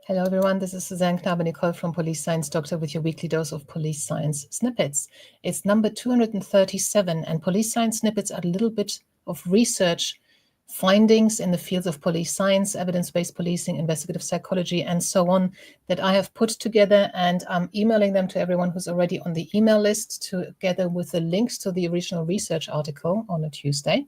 Hello, everyone. This is Suzanne Knabe-Nicole from Police Science Doctor with your weekly dose of police science snippets. It's number 237, and police science snippets are a little bit of research findings in the fields of police science, evidence-based policing, investigative psychology, and so on that I have put together, and I'm emailing them to everyone who's already on the email list together with the links to the original research article on a Tuesday.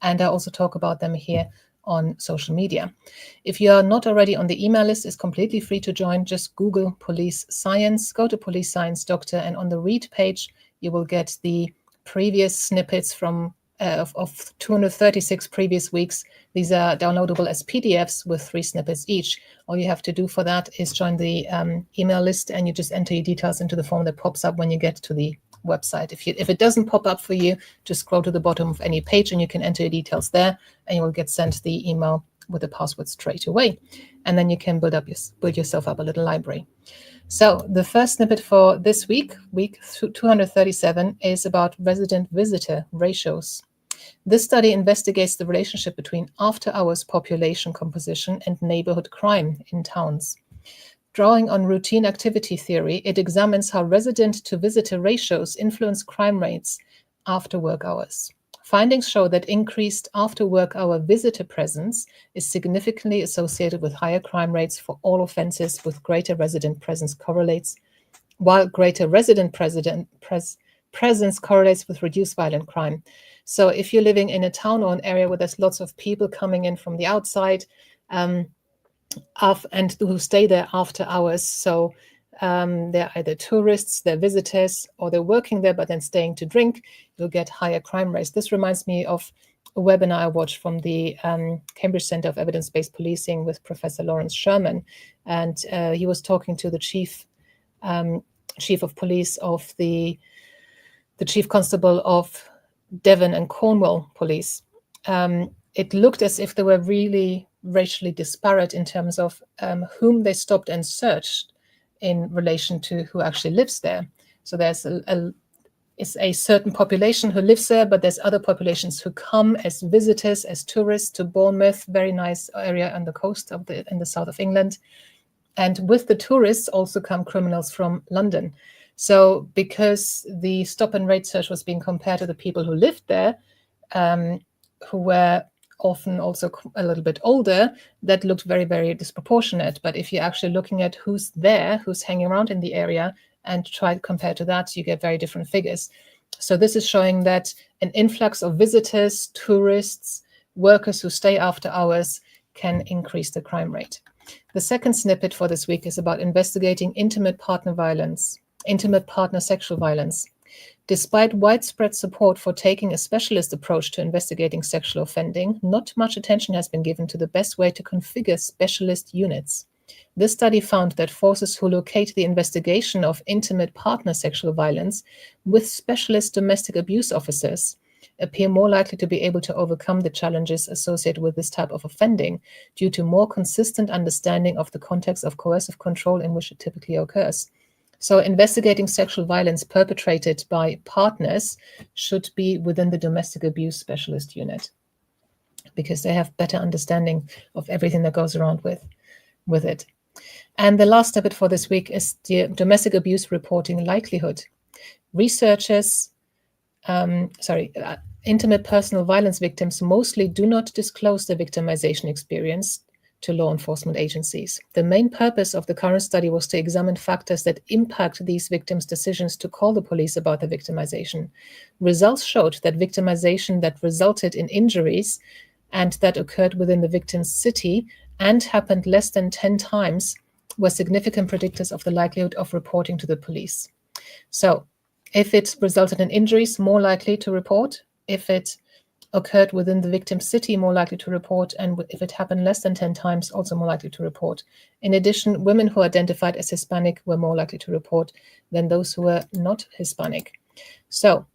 And I also talk about them here on social media. If you are not already on the email list, it's completely free to join. Just Google Police Science, go to Police Science Doctor, and on the read page, you will get the previous snippets from of 236 previous weeks. These are downloadable as PDFs with 3 snippets each. All you have to do for that is join the email list, and you just enter your details into the form that pops up when you get to the website. If it doesn't pop up for you, just scroll to the bottom of any page and you can enter your details there, and you will get sent the email with the password straight away. And then you can build yourself up a little library. So the first snippet for this week 237, is about resident-visitor ratios. This study investigates the relationship between after-hours population composition and neighborhood crime in towns. Drawing on routine activity theory, it examines how resident-to-visitor ratios influence crime rates after work hours. Findings show that increased after-work hour visitor presence is significantly associated with higher crime rates for all offenses, with greater resident presence correlates, while greater resident presence correlates with reduced violent crime. So if you're living in a town or an area where there's lots of people coming in from the outside, and who stay there after hours. So they're either tourists, they're visitors, or they're working there but then staying to drink, you'll get higher crime rates. This reminds me of a webinar I watched from the Cambridge Center of Evidence-Based Policing with Professor Lawrence Sherman. And he was talking to the chief of police of the chief constable of Devon and Cornwall police. It looked as if they were really racially disparate in terms of whom they stopped and searched in relation to who actually lives there. So there's a certain population who lives there, but there's other populations who come as visitors, as tourists to Bournemouth, very nice area on the coast in the south of England. And with the tourists also come criminals from London. So because the stop and raid search was being compared to the people who lived there, who were often also a little bit older, that looked very, very disproportionate. But if you're actually looking at who's there, who's hanging around in the area, and try to compare to that, you get very different figures. So this is showing that an influx of visitors, tourists, workers who stay after hours can increase the crime rate. The second snippet for this week is about investigating intimate partner sexual violence. Despite widespread support for taking a specialist approach to investigating sexual offending, not much attention has been given to the best way to configure specialist units. This study found that forces who locate the investigation of intimate partner sexual violence with specialist domestic abuse officers appear more likely to be able to overcome the challenges associated with this type of offending due to more consistent understanding of the context of coercive control in which it typically occurs. So investigating sexual violence perpetrated by partners should be within the domestic abuse specialist unit, because they have better understanding of everything that goes around with it. And the last snippet for this week is the domestic abuse reporting likelihood. Researchers, intimate personal violence victims mostly do not disclose their victimization experience to law enforcement agencies. The main purpose of the current study was to examine factors that impact these victims' decisions to call the police about the victimization. Results showed that victimization that resulted in injuries and that occurred within the victim's city and happened less than 10 times were significant predictors of the likelihood of reporting to the police. So if it resulted in injuries, more likely to report. If it occurred within the victim's city, more likely to report, and if it happened less than 10 times, also more likely to report. In addition, women who identified as Hispanic were more likely to report than those who were not Hispanic. So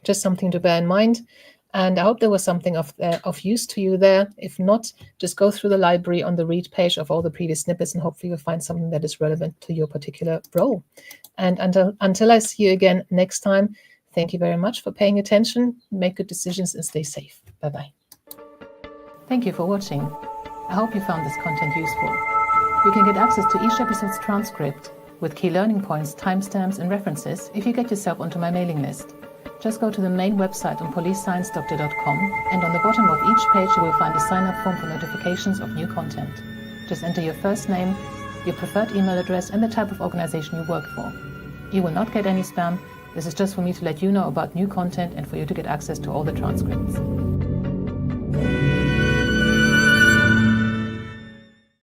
just something to bear in mind. And I hope there was something of use to you there. If not, just go through the library on the read page of all the previous snippets, and hopefully you'll find something that is relevant to your particular role. And until I see you again next time, thank you very much for paying attention. Make good decisions and stay safe. Bye-bye. Thank you for watching. I hope you found this content useful. You can get access to each episode's transcript with key learning points, timestamps, and references if you get yourself onto my mailing list. Just go to the main website on policesciencedoctor.com, and on the bottom of each page you will find a sign-up form for notifications of new content. Just enter your first name, your preferred email address, and the type of organization you work for. You will not get any spam. This is just for me to let you know about new content and for you to get access to all the transcripts.